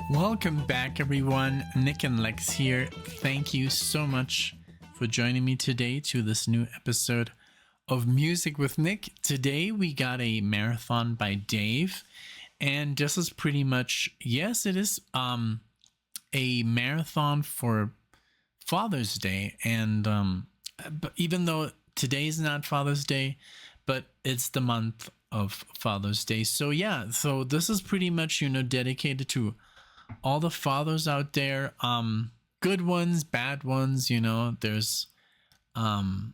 Welcome back, everyone. NicknLex here. Thank you so much for joining me today to this new episode of Music with Nick. Today we got a marathon by Dave, and this is pretty much, yes, it is a marathon for Father's Day, and but even though today's not Father's Day, but it's the month of Father's Day. So yeah, so this is pretty much, dedicated to all the fathers out there, good ones, bad ones. There's the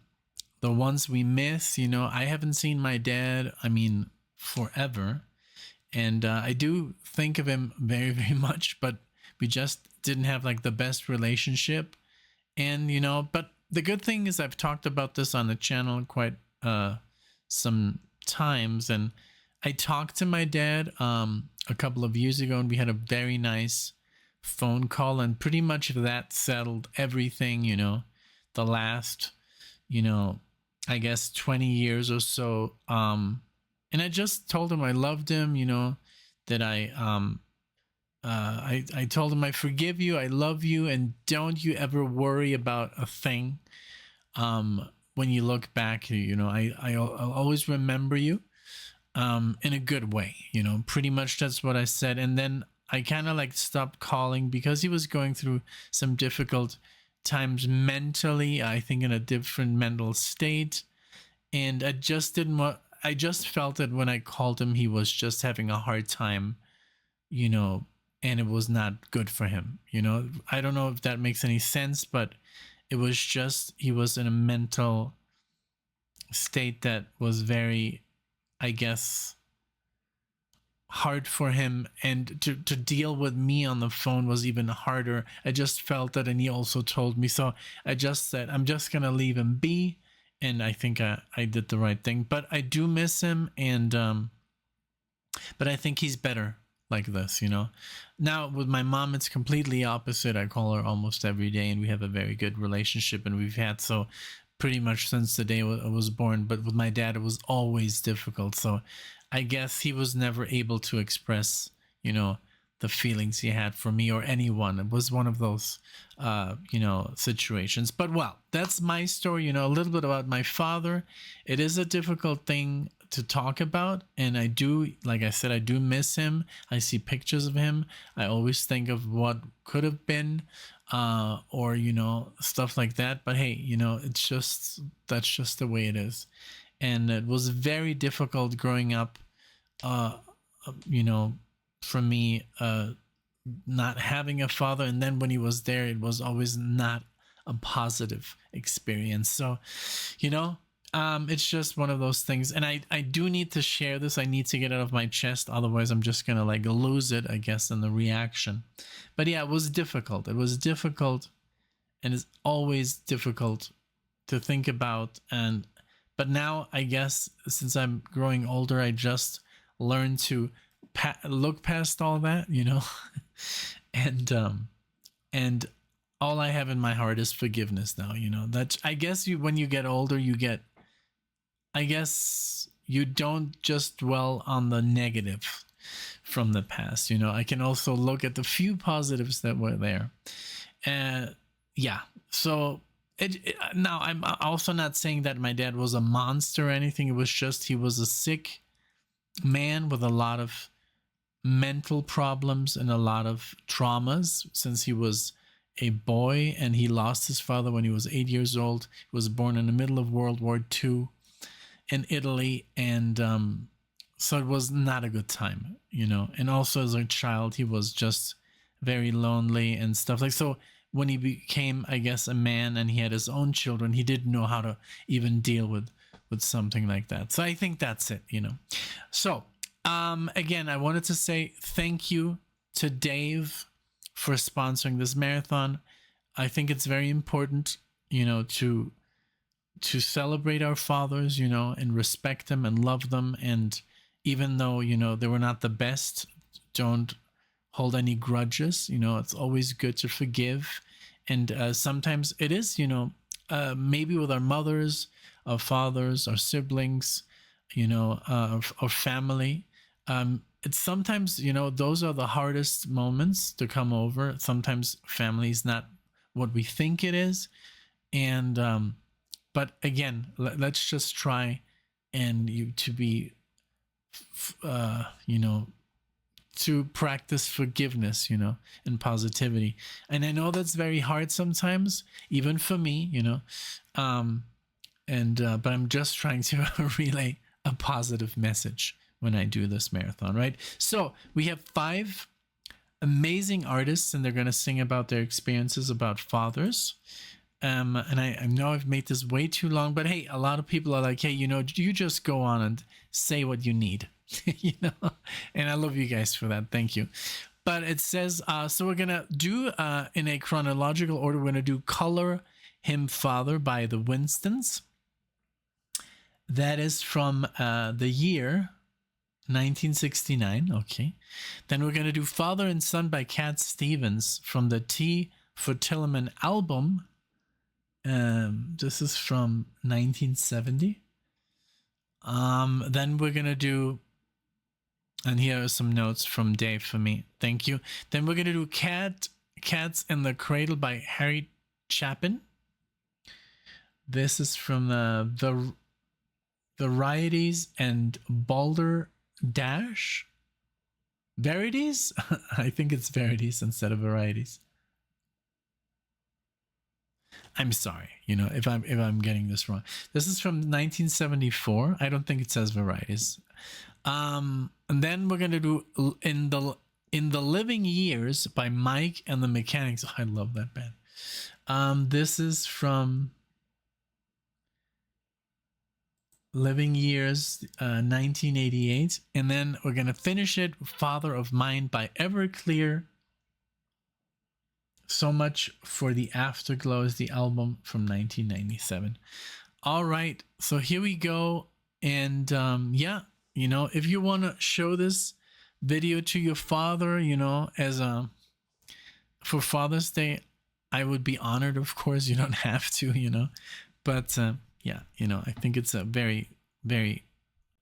ones we miss. I haven't seen my dad, forever, and I do think of him very, very much, but we just didn't have like the best relationship. And but the good thing is I've talked about this on the channel quite some times, and I talked to my dad a couple of years ago, and we had a very nice phone call, and pretty much that settled everything. The last I guess 20 years or so, and I just told him I loved him, that I told him I forgive you, I love you, and don't you ever worry about a thing. When you look back, I'll always remember you in a good way. Pretty much that's what I said. And then I kind of like stopped calling because he was going through some difficult times mentally, I think in a different mental state. And I just felt that when I called him, he was just having a hard time, and it was not good for him. I don't know if that makes any sense, but it was just, he was in a mental state that was very, I guess, hard for him, and to deal with me on the phone was even harder. I just felt that, and he also told me, so I just said I'm just gonna leave him be, and I think I did the right thing. But I do miss him, and but I think he's better like this. Now with my mom it's completely opposite. I call her almost every day, and we have a very good relationship, and we've had so pretty much since the day I was born. But with my dad, it was always difficult. So I guess he was never able to express, the feelings he had for me or anyone. It was one of those, situations. But well, that's my story, a little bit about my father. It is a difficult thing to talk about, and I do, like I said, I do miss him. I see pictures of him. I always think of what could have been, or stuff like that. But hey, that's just the way it is. And it was very difficult growing up, for me, not having a father, and then when he was there, it was always not a positive experience. So it's just one of those things, and I do need to share this. I need to get it out of my chest, otherwise I'm just gonna like lose it, I guess, in the reaction. But yeah, it was difficult, and it's always difficult to think about. But now I guess since I'm growing older, I just learned to look past all that, and all I have in my heart is forgiveness now. That I guess when you get older, I guess you don't just dwell on the negative from the past. I can also look at the few positives that were there. Yeah. So now I'm also not saying that my dad was a monster or anything. It was just he was a sick man with a lot of mental problems and a lot of traumas since he was a boy, and he lost his father when he was 8 years old. He was born in the middle of World War II in Italy, and so it was not a good time, and also as a child he was just very lonely and stuff like. So when he became, I guess, a man and he had his own children, he didn't know how to even deal with something like that. So I think that's it. So again, I wanted to say thank you to Dave for sponsoring this marathon. I think it's very important, to celebrate our fathers, and respect them and love them. And even though, they were not the best, don't hold any grudges. It's always good to forgive. And sometimes it is, maybe with our mothers, our fathers, our siblings, our family. it's sometimes, you know, those are the hardest moments to come over. Sometimes family's not what we think it is. And but again, let's just try and you to be you know, to practice forgiveness, you know, and positivity. And I know that's very hard sometimes, even for me, you know. But I'm just trying to relay a positive message when I do this marathon, right? So we have 5 amazing artists, and they're going to sing about their experiences about fathers. And I know I've made this way too long, but hey, a lot of people are like, hey, you know, you just go on and say what you need, you know, and I love you guys for that. Thank you. But it says, so we're going to do in a chronological order, we're going to do Color Him Father by the Winstons. That is from the year 1969. Okay. Then we're going to do Father and Son by Cat Stevens from the T for Tilleman album. This is from 1970. Then we're going to do, and here are some notes from Dave for me. Thank you. Then we're going to do Cats in the Cradle by Harry Chapin. This is from the Varieties and Boulder Dash. Verities? I think it's Verities instead of Varieties. I'm sorry, you know, if I'm getting this wrong. This is from 1974. I don't think it says Varieties. And then we're gonna do in the Living Years by Mike and the Mechanics. Oh, I love that band. This is from Living Years, 1988. And then we're going to finish it, Father of Mine by Everclear. So Much for the Afterglow is the album from 1997. All right, so here we go. And yeah, you know, if you want to show this video to your father, you know, as for Father's Day, I would be honored, of course. You don't have to, you know, but yeah, you know, I think it's a very, very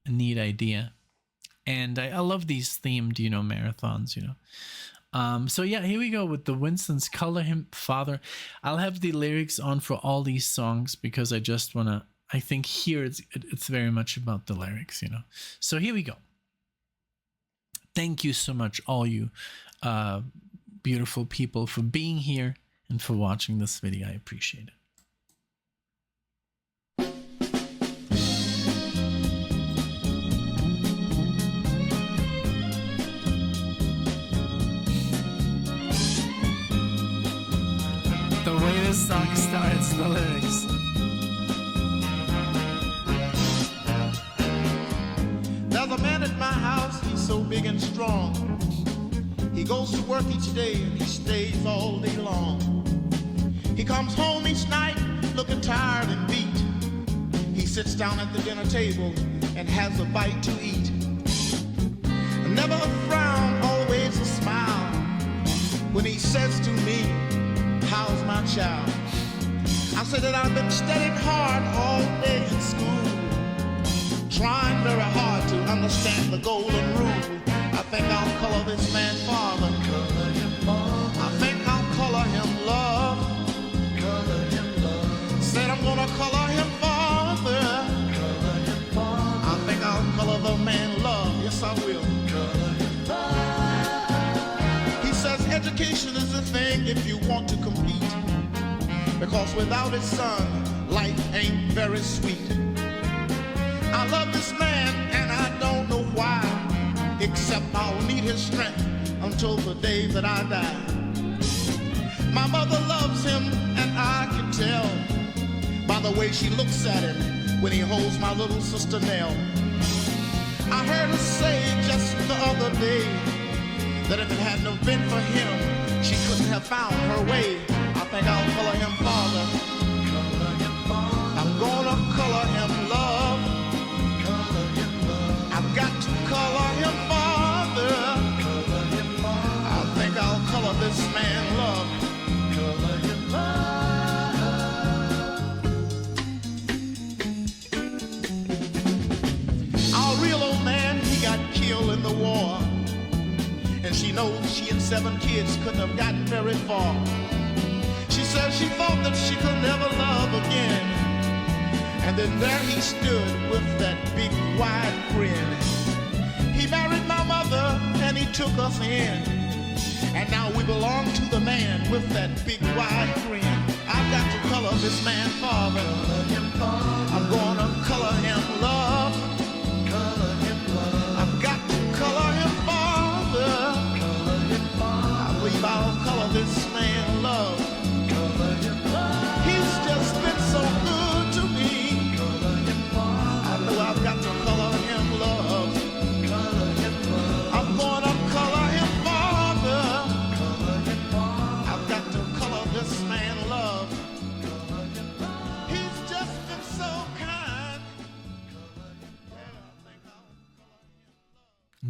neat idea. And I love these themed, you know, marathons, you know. So yeah, here we go with the Winstons, Color Him Father. I'll have the lyrics on for all these songs because I just want to, I think here it's very much about the lyrics, you know. So here we go. Thank you so much, all you beautiful people, for being here and for watching this video. I appreciate it. The way this song starts, the lyrics. There's a man at my house, he's so big and strong. He goes to work each day and he stays all day long. He comes home each night looking tired and beat. He sits down at the dinner table and has a bite to eat. Never a frown, always a smile. When he says to me, how's my child? I said that I've been studying hard all day in school, trying very hard to understand the golden rule. I think I'll color this man father. Color him father. I think I'll color him love. Color him love. Said I'm gonna color him father. Color him father. I think I'll color the man love. Yes, I will. Color him father. He says education is the thing if you want to compete, because without his son, life ain't very sweet. I love this man and I don't know why, except I'll need his strength until the day that I die. My mother loves him and I can tell by the way she looks at him when he holds my little sister Nell. I heard her say just the other day that if it hadn't have been for him, she couldn't have found her way. I think I'll color him father. Color him father. I'm gonna color him love. Color him love. I've got to color him father. Color him father. I think I'll color this man love. Color him love. Our real old man, he got killed in the war. And she knows she and 7 kids couldn't have gotten very far. She said she thought that she could never love again. And then there he stood with that big wide grin. He married my mother and he took us in. And now we belong to the man with that big wide grin. I've got to color this man father. I'm gonna color him love. I've got to color him father. I believe I'll color this man love. He's just been so good to me. I know I've got to color him love. I'm gonna color him father. I've got to color this man love. He's just been so kind.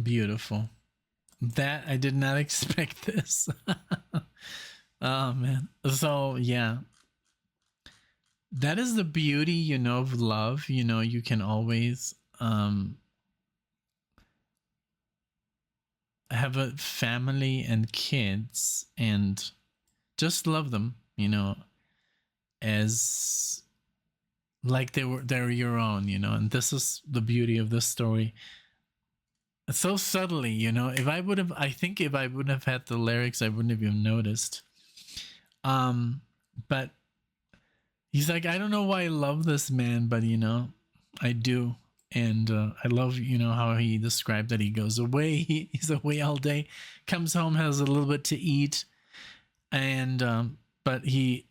Beautiful. That I did not expect this. Oh man. So yeah. That is the beauty, you know, of love. You know, you can always have a family and kids and just love them, you know, as like they're your own, you know. And this is the beauty of this story. So subtly, you know. I think if I wouldn't have had the lyrics, I wouldn't have even noticed. But he's like, I don't know why I love this man, but you know, I do. And I love, you know, how he described that he goes away. He's away all day, comes home, has a little bit to eat, and but he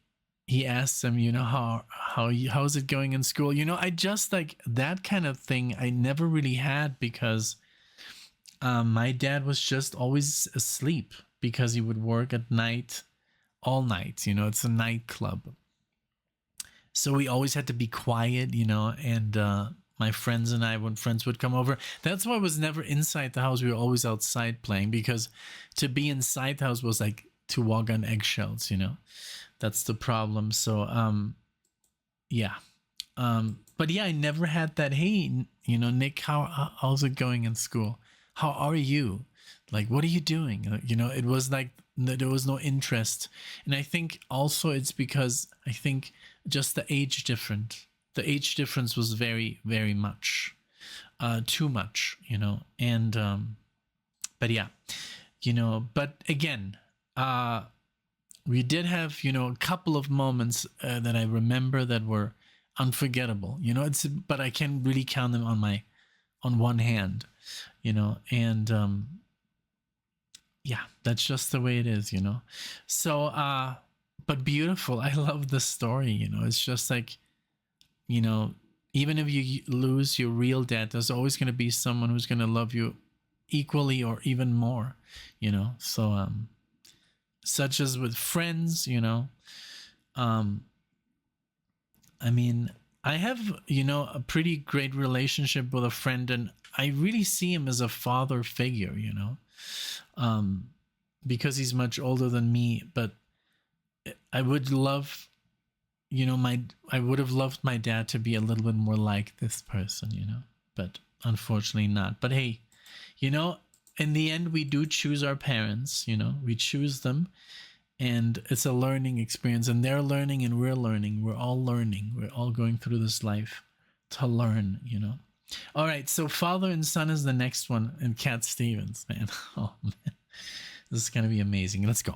asks him, you know, how's it going in school? You know, I just like that kind of thing. I never really had because my dad was just always asleep because he would work at night, all night. You know, it's a nightclub. So we always had to be quiet, you know, and my friends and I, when friends would come over, that's why I was never inside the house. We were always outside playing, because to be inside the house was like to walk on eggshells, you know. That's the problem. So, yeah. But yeah, I never had that, hey, you know, Nick, how's it going in school? How are you? Like, what are you doing? You know, it was like there was no interest. And I think also it's because I think just the age difference was very, very much, too much, you know. And but yeah, you know, but again, we did have, you know, a couple of moments that I remember that were unforgettable, you know. But I can really count them on one hand, you know. And yeah, that's just the way it is, you know. So but beautiful. I love the story, you know. It's just like, you know, even if you lose your real dad, there's always going to be someone who's going to love you equally or even more, you know. So such as with friends, you know. I mean, I have, you know, a pretty great relationship with a friend, and I really see him as a father figure, you know, because he's much older than me. But I would love, you know, I would have loved my dad to be a little bit more like this person, you know, but unfortunately not. But hey, you know, in the end, we do choose our parents, you know, we choose them, and it's a learning experience, and they're learning and we're learning. We're all learning. We're all going through this life to learn, you know. All right. So Father and Son is the next one, and Cat Stevens, man. Oh man, this is going to be amazing. Let's go.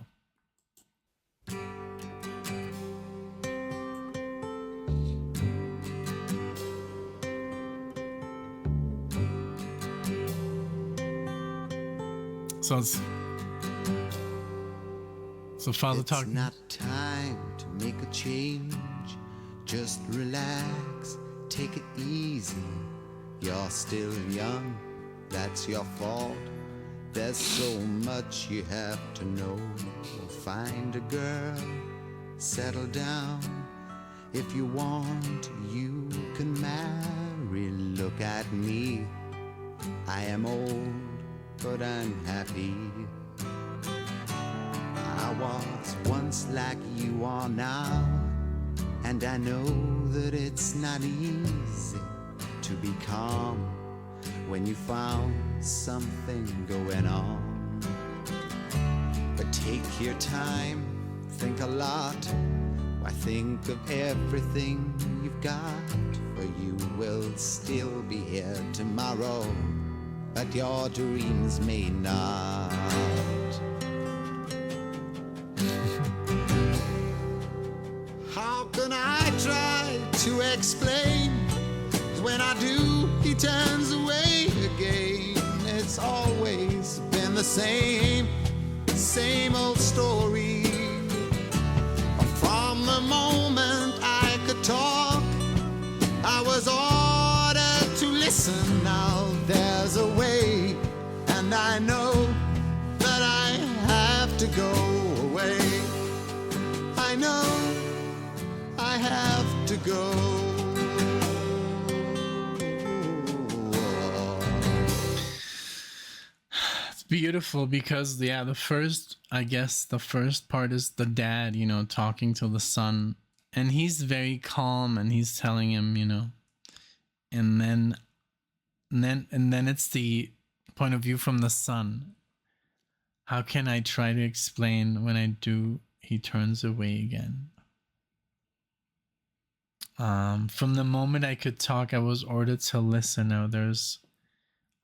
So Father talking. It's not time to make a change. Just relax, take it easy. You're still young, that's your fault. There's so much you have to know. Find a girl, settle down. If you want, you can marry. Look at me, I am old, but I'm happy. I was once like you are now, and I know that it's not easy to be calm when you found something going on. but take your time, think a lot. Why, think of everything you've got, for you will still be here tomorrow, but your dreams may not. How can I try to explain? When I do, he turns away again. It's always been the same old story. From the moment I could talk, I was ordered to listen. Now there's a way, and I know that I have to go away. I know I have to go. Beautiful, because the first part is the dad, talking to the son, and he's very calm and he's telling him, and then it's the point of view from the son. How can I try to explain? When I do, he turns away again. From the moment I could talk, I was ordered to listen. Now there's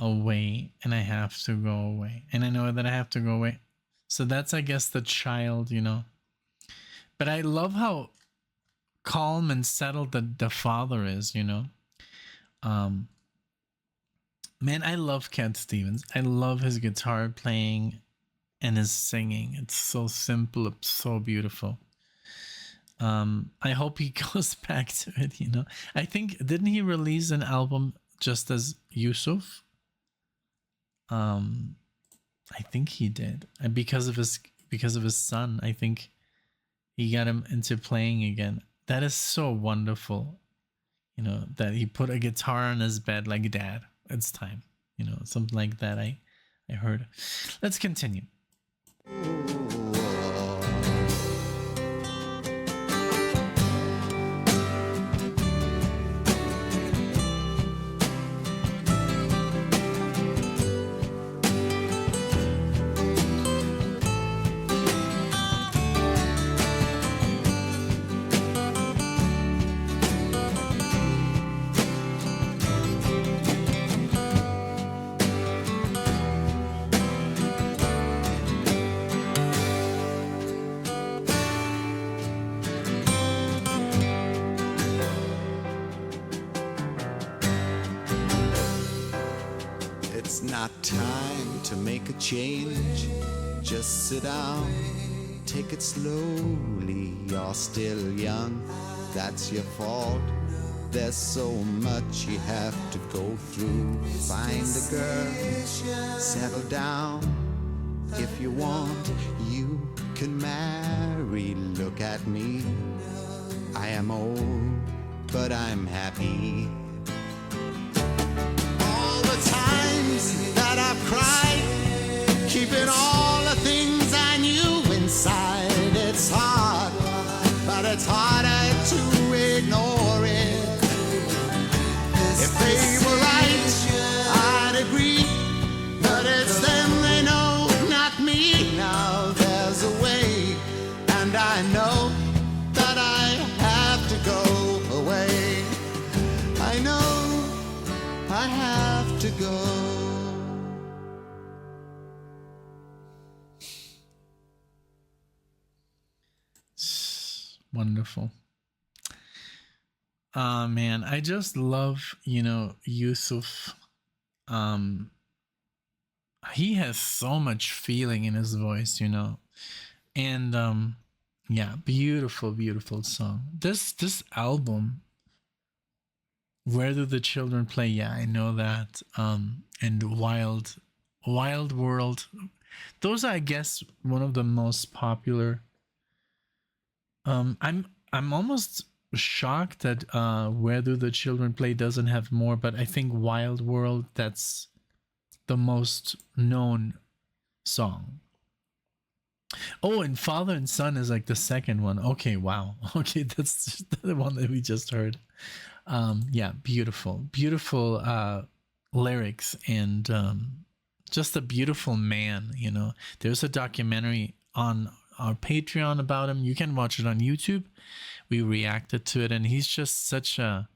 away, and I have to go away, and I know that I have to go away. So that's, I guess, the child, but I love how calm and settled the father is. Man, I love Cat Stevens. I love his guitar playing and his singing. It's so simple, it's so beautiful. I hope he goes back to it. I think, didn't he release an album just as Yusuf? I think he did, and because of his son, I think he got him into playing again. That is so wonderful, that he put a guitar on his bed like, Dad, it's time, something like that. I heard. Let's continue. Time to make a change. Just sit down, take it slowly. You're still young, that's your fault. There's so much you have to go through. Find a girl, settle down. If you want, you can marry. Look at me, I am old, but I'm happy. That I've cried, keeping all the things I knew inside. It's hard, but it's harder to ignore it. If they were right, I'd agree, but it's them they know, not me. Now there's a way, and I know that I have to go away. I know I have to go. Wonderful. Man, I just love, Yusuf. He has so much feeling in his voice, and yeah, beautiful song. This album, Where Do the Children Play? Yeah, I know that. And Wild World. Those are, I guess, one of the most popular. I'm almost shocked that Where Do the Children Play doesn't have more, but I think Wild World, that's the most known song. Oh, and Father and Son is like the second one. Okay, wow. Okay, that's the one that we just heard. Yeah, beautiful lyrics, and just a beautiful man. There's a documentary on our Patreon about him. You can watch it on YouTube. We reacted to it, and he's just such a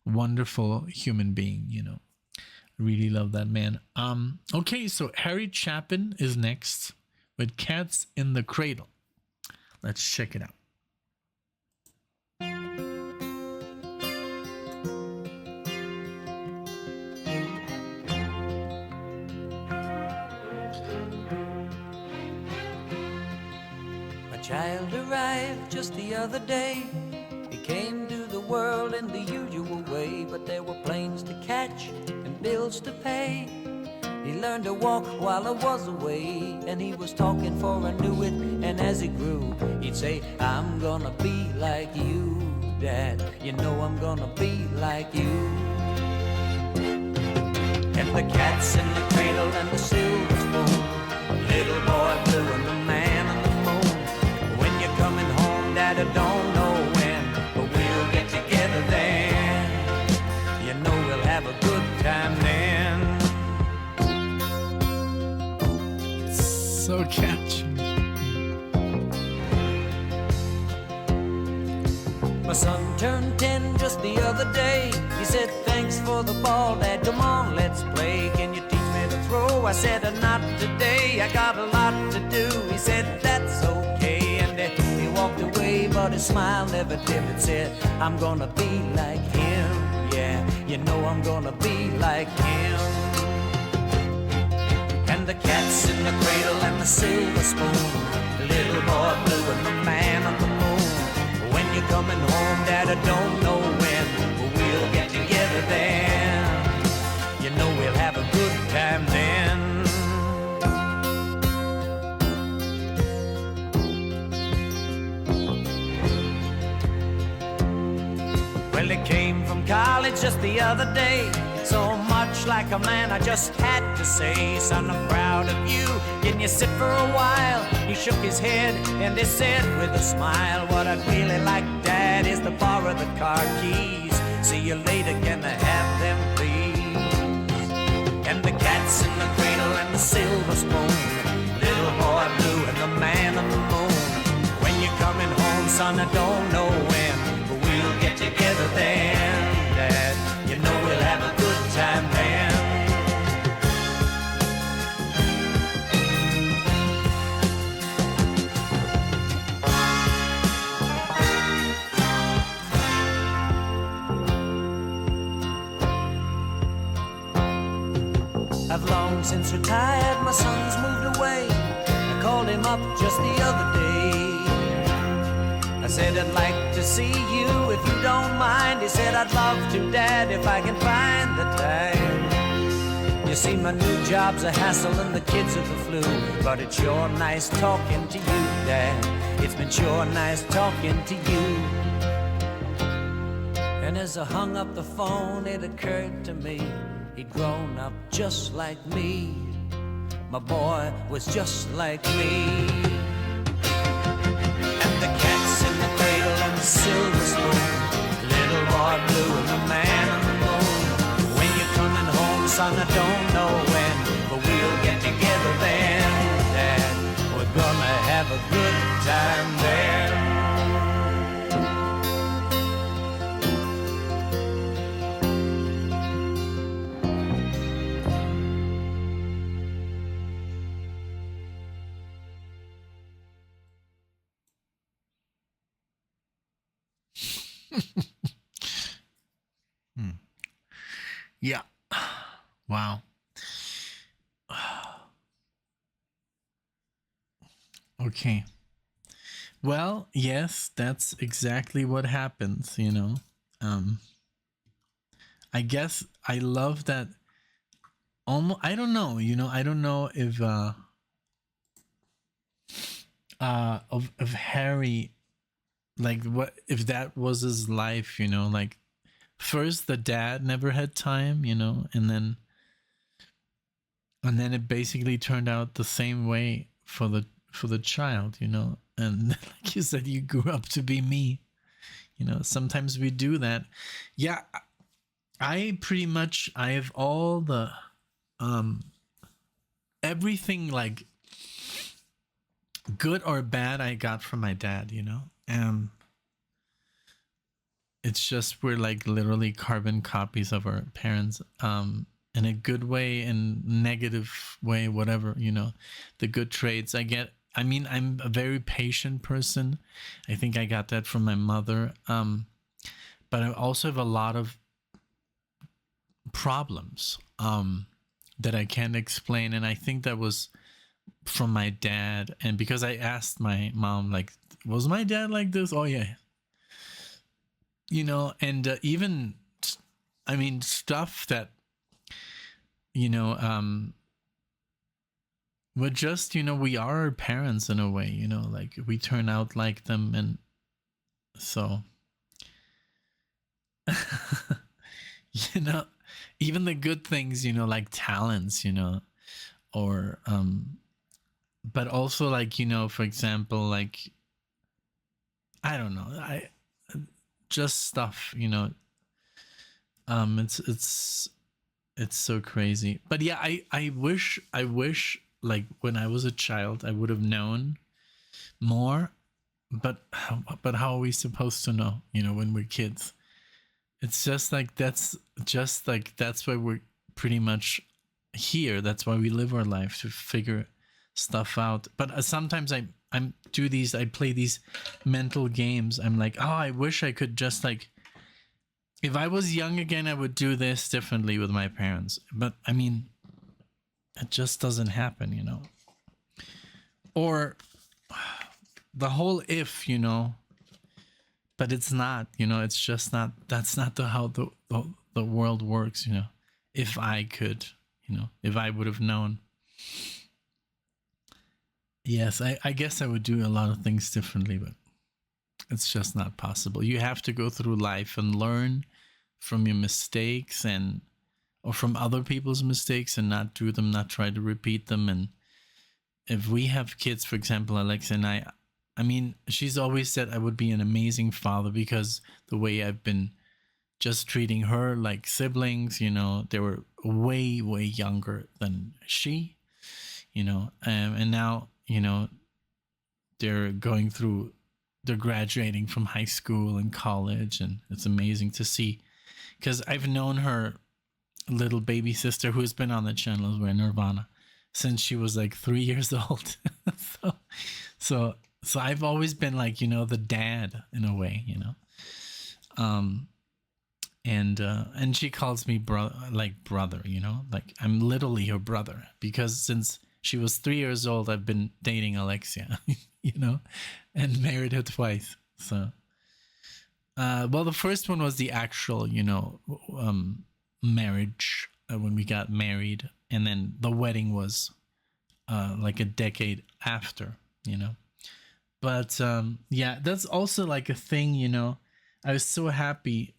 wonderful human being, you know. Really love that man. Okay, so Harry Chapin is next with Cats in the Cradle. Let's check it out. A child arrived just the other day. He came to the world in the usual way, but there were planes to catch and bills to pay. He learned to walk while I was away, and he was talking for I knew it. And as he grew, he'd say, I'm gonna be like you, Dad. You know I'm gonna be like you. And the cat's in the cradle and the silver spoon, little boy blue and the man on the moon. When you're coming home, Dad, I don't know when, but we'll get together then. You know we'll have a good time then. So catchy. My son turned 10 just the other day. He said, thanks for the ball, Dad, come on, let's play. Can you teach me to throw? I said, not today, I got a lot to do. He said, that's okay, and he walked away, but his smile never dimmed. Said, I'm gonna be like him, yeah, you know I'm gonna be like him. And the cat's in the cradle and the silver spoon, the little boy blue and the man on the moon. When you're coming home, Dad, I don't know when, but we'll get together then. You know we'll have a good time then. Well, he came from college just the other day. So much like a man, I just had to say, son, I'm proud of you. Can you sit for a while? He shook his head and he said with a smile, what I'd really like, Dad, is to borrow the car keys. See you later, can I have them, please? And the cat's in the cradle and the silver spoon, little boy blue and the man on the moon. When you're coming home, son, I don't know when, but we'll get together then, Dad. You know we'll have a good time then. I've long since retired, my son's moved away. I called him up just the other day. I said, I'd like to see you if you don't mind. He said, I'd love to, Dad, if I can find the time. You see, my new job's a hassle and the kids are the flu, but it's sure nice talking to you, Dad. It's been sure nice talking to you. And as I hung up the phone, it occurred to me, he'd grown up just like me. My boy was just like me. And the cat's in the cradle and the silver spoon, little boy blue and the man on the moon. When you're coming home, son, I don't know when, but we'll get together then, Dad. We're gonna have a good time then. Yeah. Wow. Okay. Well, yes, that's exactly what happens, you know. I guess I love that. Almost, I don't know, you know, I don't know if of Harry, like, what if that was his life, you know, like first the dad never had time, you know, and then it basically turned out the same way for the child, you know. And like you said, you grew up to be me, you know. Sometimes we do that. Yeah, I have all the everything, like good or bad, I got from my dad, you know. It's just we're like literally carbon copies of our parents, in a good way and negative way, whatever, you know. The good traits I get, I mean, I'm a very patient person. I think I got that from my mother. But I also have a lot of problems that I can't explain, and I think that was from my dad. And because I asked my mom, like, was my dad like this? Oh yeah, you know. And even, I mean, stuff that, you know, we're just, you know, we are our parents in a way, you know, like we turn out like them. And so you know, even the good things, you know, like talents, you know, or but also, like, you know, for example, like, I don't know, I just stuff, you know. It's so crazy. But yeah, I wish like when I was a child I would have known more. But how are we supposed to know, you know, when we're kids? It's just like that's why we're pretty much here. That's why we live our life, to figure stuff out. But sometimes I play these mental games. I'm like, oh, I wish I could just, like, if I was young again, I would do this differently with my parents. But I mean, it just doesn't happen, you know. Or the whole if, you know, but it's not, you know, it's just not, that's not how the world works, you know. If I could, you know, if I would have known. Yes, I guess I would do a lot of things differently, but it's just not possible. You have to go through life and learn from your mistakes, and or from other people's mistakes, and not do them, not try to repeat them. And if we have kids, for example, Alexa and I mean, she's always said I would be an amazing father because the way I've been just treating her like siblings, you know. They were way, way younger than she, you know, and now, you know, they're graduating from high school and college, and it's amazing to see, because I've known her little baby sister, who's been on the channel as well, Nirvana, since she was like 3 years old. so I've always been like, you know, the dad in a way, you know. And she calls me brother, you know, like I'm literally her brother, because since she was 3 years old, I've been dating Alexia, you know, and married her twice. So, well, the first one was the actual, you know, marriage, when we got married, and then the wedding was like a decade after, you know. But yeah, that's also like a thing, you know. I was so happy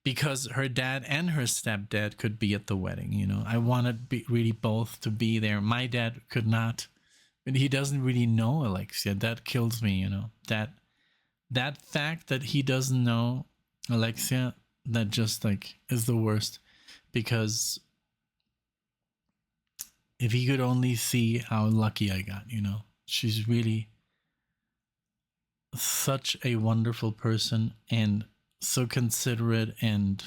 because her dad and her stepdad could be at the wedding, you know. I wanted really both to be there. My dad could not, but he doesn't really know Alexia. That kills me, you know. That fact that he doesn't know Alexia, that just like is the worst, because if he could only see how lucky I got, you know. She's really such a wonderful person, and so considerate, and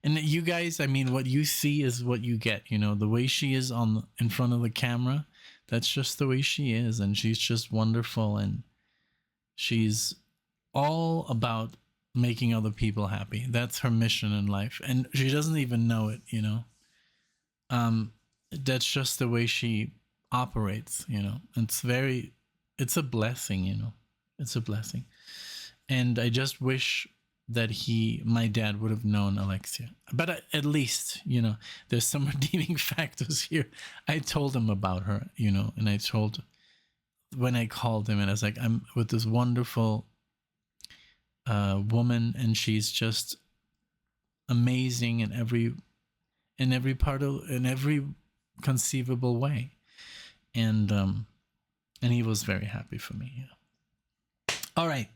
you guys, I mean, what you see is what you get, you know. The way she is in front of the camera, that's just the way she is, and she's just wonderful, and she's all about making other people happy. That's her mission in life, and she doesn't even know it, you know. That's just the way she operates, you know. It's a blessing, you know. It's a blessing. And I just wish that my dad would have known Alexia. But at least, you know, there's some redeeming factors here. I told him about her, you know, and when I called him, and I was like, I'm with this wonderful woman, and she's just amazing in every conceivable way. And he was very happy for me, you know. All right,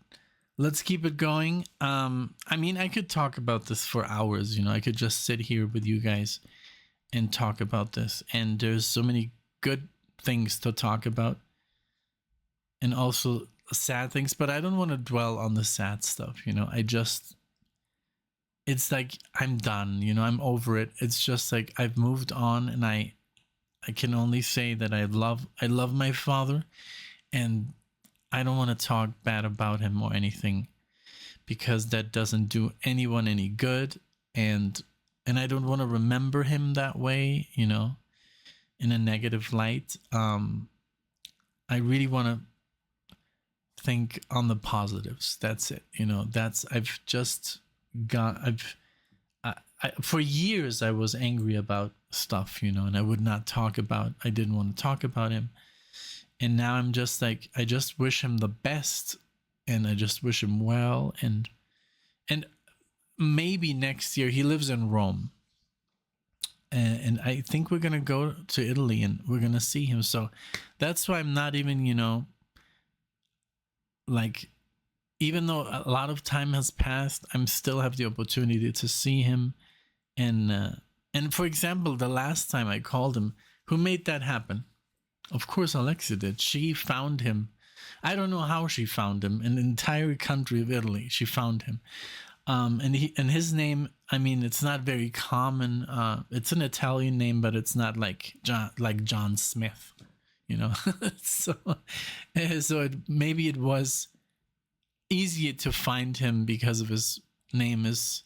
let's keep it going. I mean, I could talk about this for hours, you know. I could just sit here with you guys and talk about this, and there's so many good things to talk about. and also sad things, but I don't want to dwell on the sad stuff, you know. It's like I'm done, you know, I'm over it. It's just like I've moved on, and I can only say that I love my father, and I don't want to talk bad about him or anything, because that doesn't do anyone any good, and I don't want to remember him that way, you know, in a negative light. I really want to think on the positives. That's it, you know. For years I was angry about stuff, you know, and I didn't want to talk about him. And now I'm just like, I just wish him the best, and I just wish him well, and maybe next year, he lives in Rome, and I think we're gonna go to Italy and we're gonna see him. So that's why I'm not even, you know, like, even though a lot of time has passed, I'm still have the opportunity to see him. And for example, the last time I called him, who made that happen? Of course, Alexa did. She found him. I don't know how she found him. In the entire country of Italy, she found him. And his name, I mean, it's not very common. It's an Italian name, but it's not like John Smith, you know. So maybe it was easier to find him because of his name is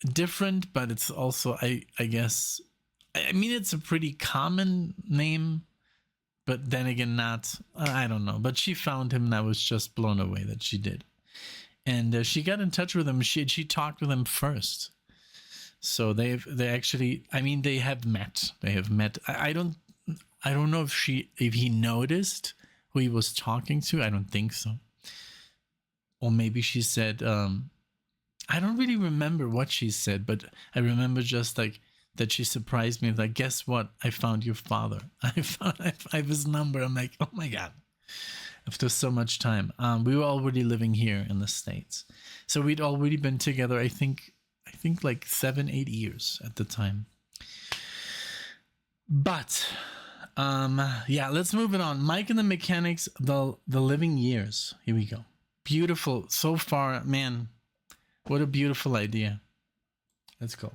different, but it's also I guess, I mean, it's a pretty common name, but then again, not. I don't know. But she found him, and I was just blown away that she did. And she got in touch with him. She talked with him first. So they actually, I mean, they have met. I don't know if he noticed who he was talking to. I don't think so. Or maybe she said, I don't really remember what she said, but I remember just like that she surprised me. Like, guess what? I found your father. I have his number. I'm like, oh my God. After so much time, we were already living here in the States, so we'd already been together. I think like 7-8 years at the time. But yeah, let's move it on. Mike and the Mechanics, the Living Years. Here we go. Beautiful so far, man. What a beautiful idea. Let's go.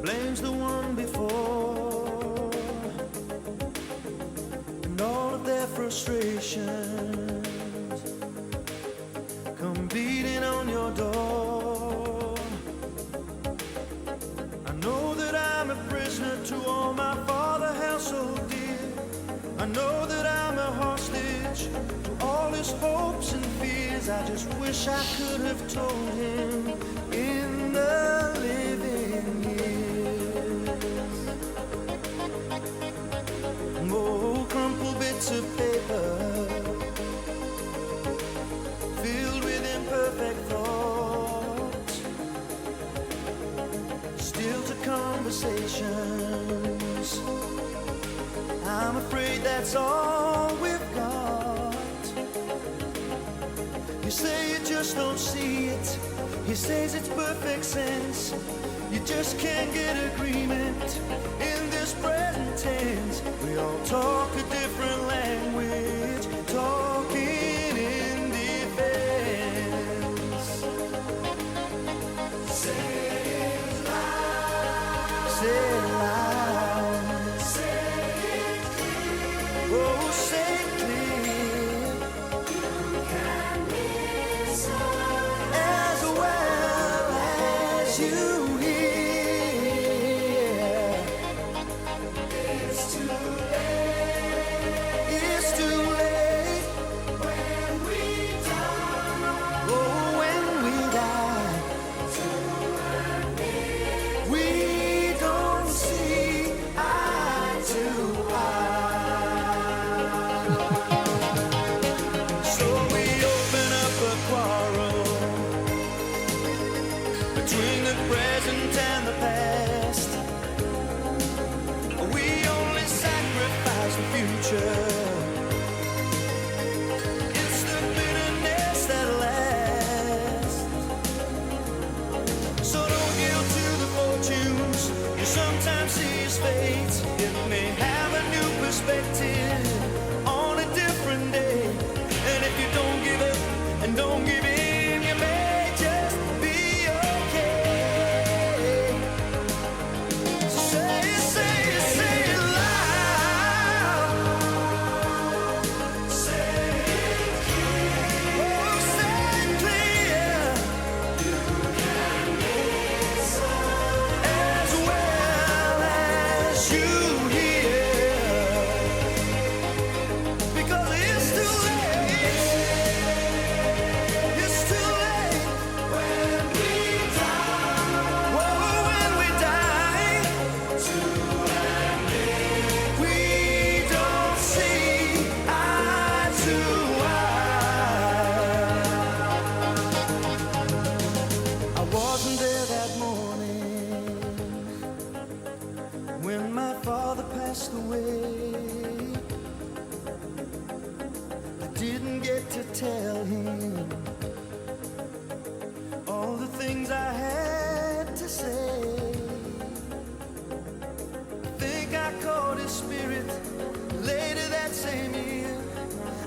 Blames the one before, and all of their frustrations come beating on your door. I know that I'm a prisoner to all my father held so dear. I know that I'm a hostage to all his hopes and fears. I just wish I could have told him in the living years. Oh, crumpled bits of paper filled with imperfect thoughts, still to conversations. I'm afraid that's all we've got. You say you just don't see it. He says it's perfect sense. You just can't get agreement in this present tense. We all talk a different language, talking in defense. Say it loud. Say it loud. Say it clear. Oh, say it clear. You can listen as well as you hear. It's too late. It's too late when we die. Oh, when we die. We don't see between the present and the past. We only sacrifice the future. It's the bitterness that lasts. So don't yield to the fortunes you sometimes see as fate. It may have a new perspective on a different day. And if you don't give up and don't give in, you may just be okay. So say it, say it, say it loud. Say it clear. Oh, say it clear. You can listen as well as you hear. Because it's too late. It's too late when we die. Whoa, when we die. To admit we don't see eye to eye. I wasn't there that morning when my father passed away. I didn't get to tell him all the things I had to say. I think I caught his spirit later that same year.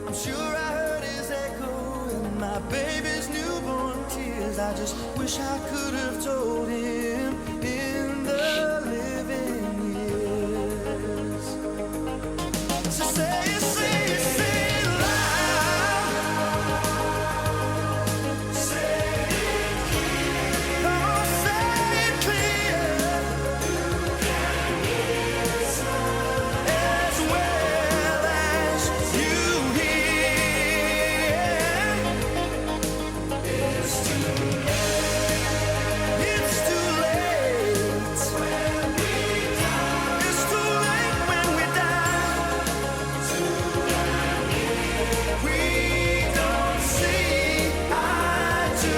I'm sure I heard his echo in my baby's newborn tears. I just wish I could have told him in the living years. So say it, say it, say it loud. Say it clear. Oh, say it clear. You can listen as well as you hear. It's too late. It's too late when we die. It's too late when we die. We don't see eye to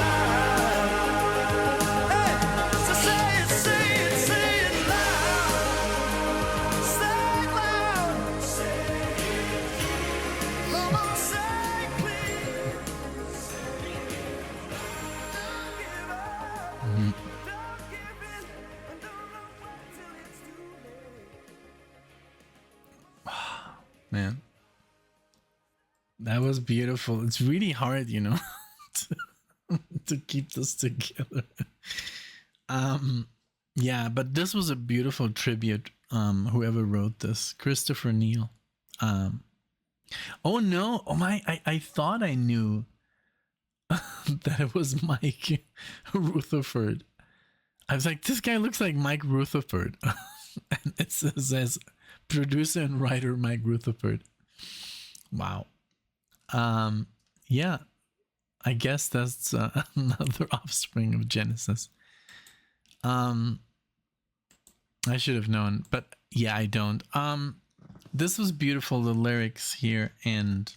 eye. Hey, so say it, say it, say it loud. Say it loud. Say it clear. Come on, say it clear. Don't give up. Don't give in. And don't look back till it's too late. Man, that was beautiful. It's really hard, to, to keep this together. Yeah, but this was a beautiful tribute. Whoever wrote this, Christopher Neal. Oh no, I thought I knew that it was Mike Rutherford. I was like, this guy looks like Mike Rutherford. And it says producer and writer Mike Rutherford. Wow. Yeah, I guess that's another offspring of Genesis. I should have known, but yeah, I don't. This was beautiful, the lyrics here, and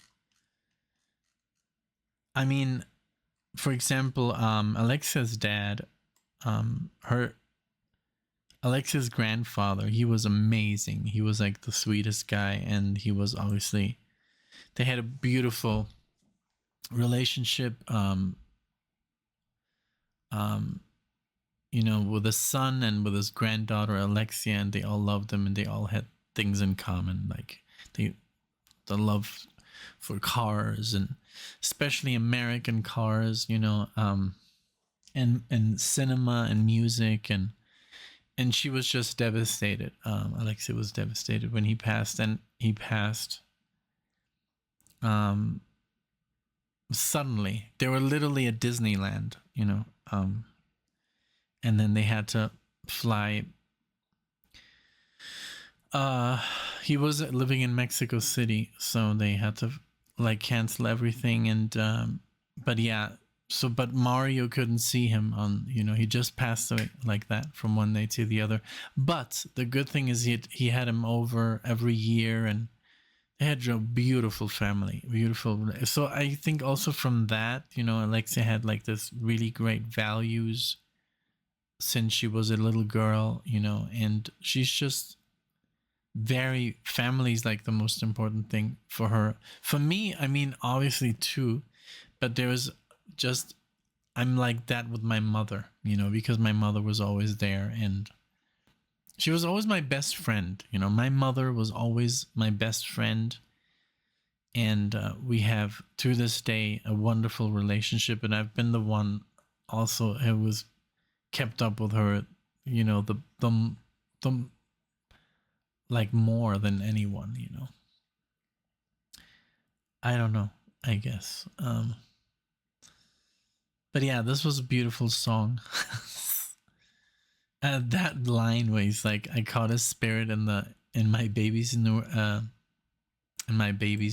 I mean, for example, Alexia's dad, Alexia's grandfather, he was amazing. He was like the sweetest guy, and he was obviously, they had a beautiful relationship, with his son and with his granddaughter Alexia, and they all loved him, and they all had things in common, like the love for cars, and especially American cars, and cinema and music, and she was just devastated. Alexia was devastated when he passed, and he passed suddenly. They were literally at Disneyland, and then they had to fly. He was living in Mexico City, so they had to cancel everything, and but Mario couldn't see him he just passed away like that from one day to the other. But the good thing is he had him over every year, and they had a beautiful family, beautiful. So I think also from that, Alexia had this really great values since she was a little girl, you know, and she's just very, family's like the most important thing for her. For me, I mean, obviously too, but there was just, I'm like that with my mother, you know, because my mother was always there and she was always my best friend. You know, my mother was always my best friend. And we have, to this day, a wonderful relationship. And I've been the one also who was kept up with her, you know, the like more than anyone, you know. I don't know, I guess. But yeah, this was a beautiful song. That line where he's like, I caught a spirit in my baby's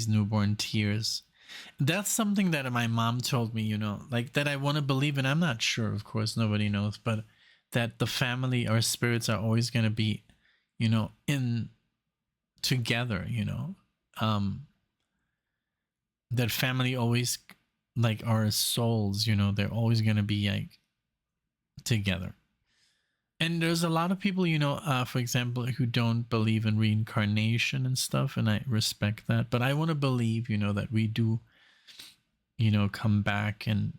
newborn tears. That's something that my mom told me, you know, like that I want to believe, and I'm not sure, of course, nobody knows, but that the family or spirits are always going to be, you know, in together, you know. That family always, like, our souls, you know, they're always going to be like together. And there's a lot of people, you know, for example, who don't believe in reincarnation and stuff, and I respect that. But I want to believe, you know, that we do, you know, come back and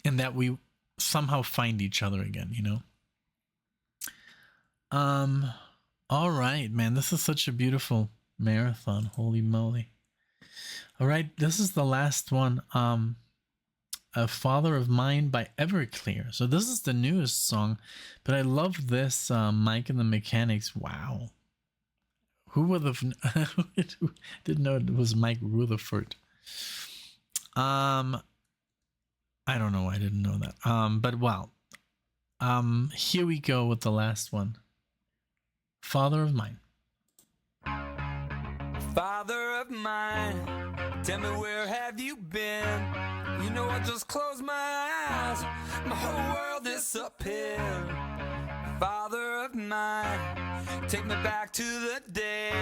that we somehow find each other again, you know. All right, man, this is such a beautiful marathon. Holy moly. All right, this is the last one. A Father of Mine by Everclear. So this is the newest song, but I love this, Mike and the Mechanics. Wow. Who would have didn't know it was Mike Rutherford? I don't know why I didn't know that. But wow. Here we go with the last one. Father of Mine. Father of mine, tell me, where have you been? You know, I just close my eyes, my whole world disappeared. Father of mine, take me back to the day,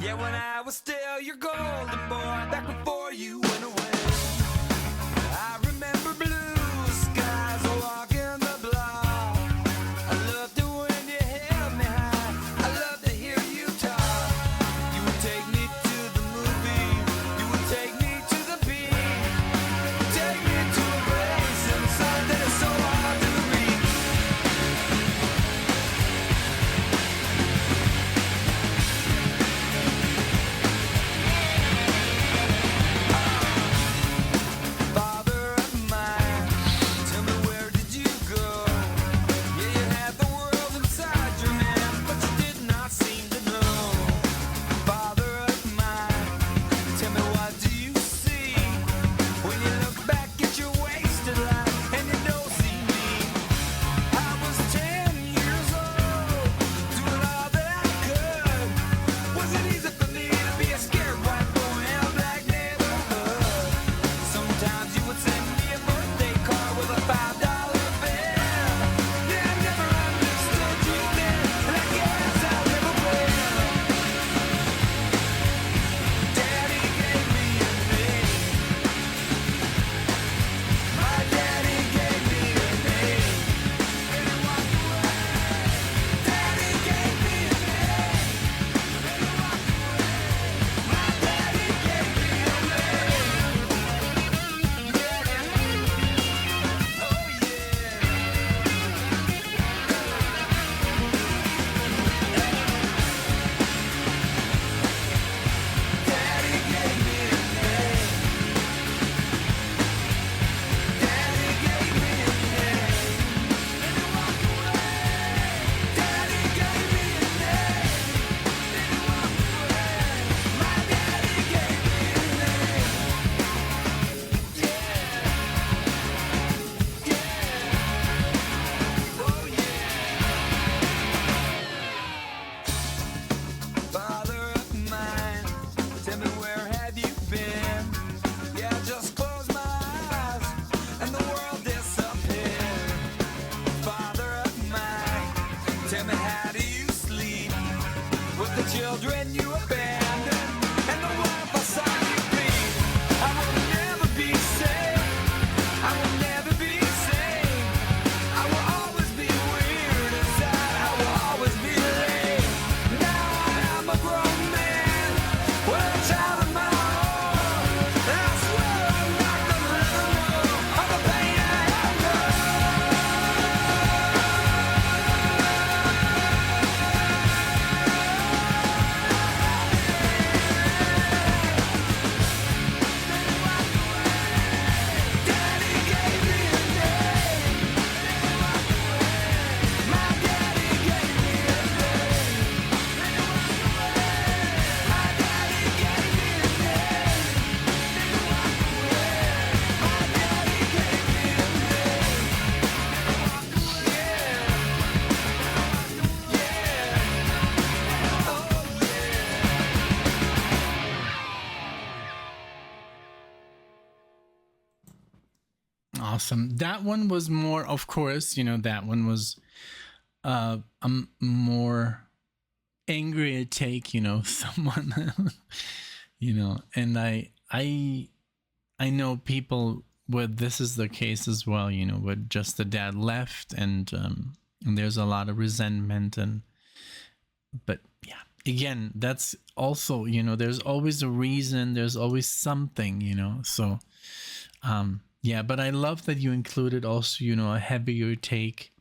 yeah, when I was still your golden boy, back before you went away. I remember blue skies walking the block. I loved it when you held me high. I loved to hear you talk. You would take me to the movie. You would take me to the beach. Take me to a place inside that is so hard to reach. Father of mine, tell me, where did you go? Yeah, you had the world inside your hand, but you did not seem to know. Father of mine, tell me, what do you see when you look back at your wasted life and you don't see me? I was 10 years old, doing all that I could. Was it easy for me to be a scared white boy in a black neighborhood? Sometimes you would send me a birthday card with a $5 bill. Yeah, I never understood you then, and I guess I'll never will. Daddy gave me a name. My daddy gave me a name. And he walked away. Daddy gave me a name. And he walked away. My daddy gave me a name. Father of mine, tell me, where have you been? Yeah, I just close my eyes and the world disappeared. Father of mine, tell me, how do you sleep with the children you abandoned and the wife I saw you bleed? I will never be safe. I will never be safe. I will Awesome. That one was more, of course, that one was a more angry take, someone, and I know people where this is the case as well, where just the dad left and there's a lot of resentment but yeah, again, that's also, there's always a reason, there's always something, so yeah, but I love that you included also, a heavier take,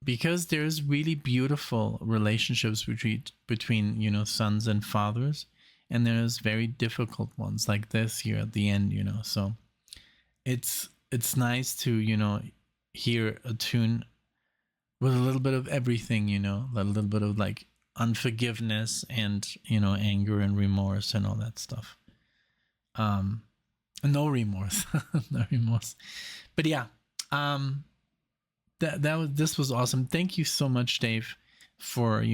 because there's really beautiful relationships between sons and fathers, and there's very difficult ones like this here at the end, so it's nice to hear a tune with a little bit of everything, a little bit of like unforgiveness and anger and remorse and all that stuff. No remorse. No remorse. But yeah, this was awesome. Thank you so much, Dave, for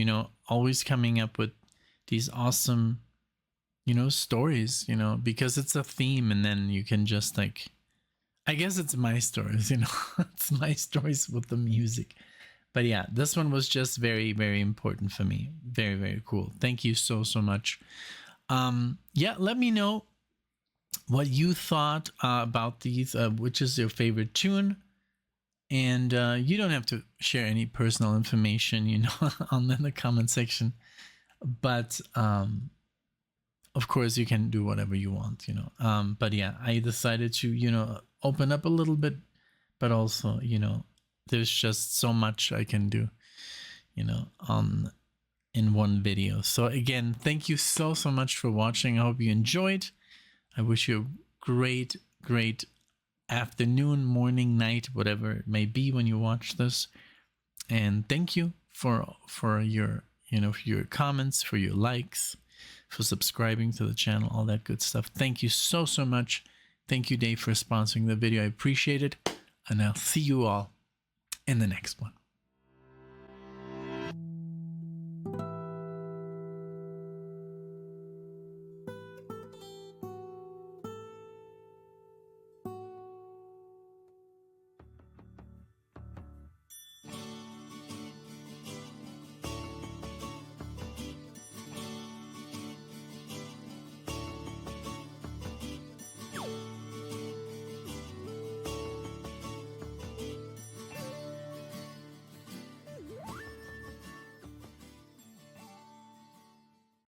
always coming up with these awesome stories, because it's a theme, and then you can just like, I guess it's my stories, it's my stories with the music. But yeah, this one was just very, very important for me. Very, very cool. Thank you so much. Yeah, let me know what you thought about these, which is your favorite tune. And you don't have to share any personal information, in the comment section. But of course, you can do whatever you want, But yeah, I decided to, open up a little bit, but also, there's just so much I can do, in one video. So again, thank you so much for watching. I hope you enjoyed. I wish you a great afternoon, morning, night, whatever it may be when you watch this. And thank you for your for your comments, for your likes, for subscribing to the channel, all that good stuff. Thank you so much. Thank you, Dave, for sponsoring the video. I appreciate it. And I'll see you all in the next one.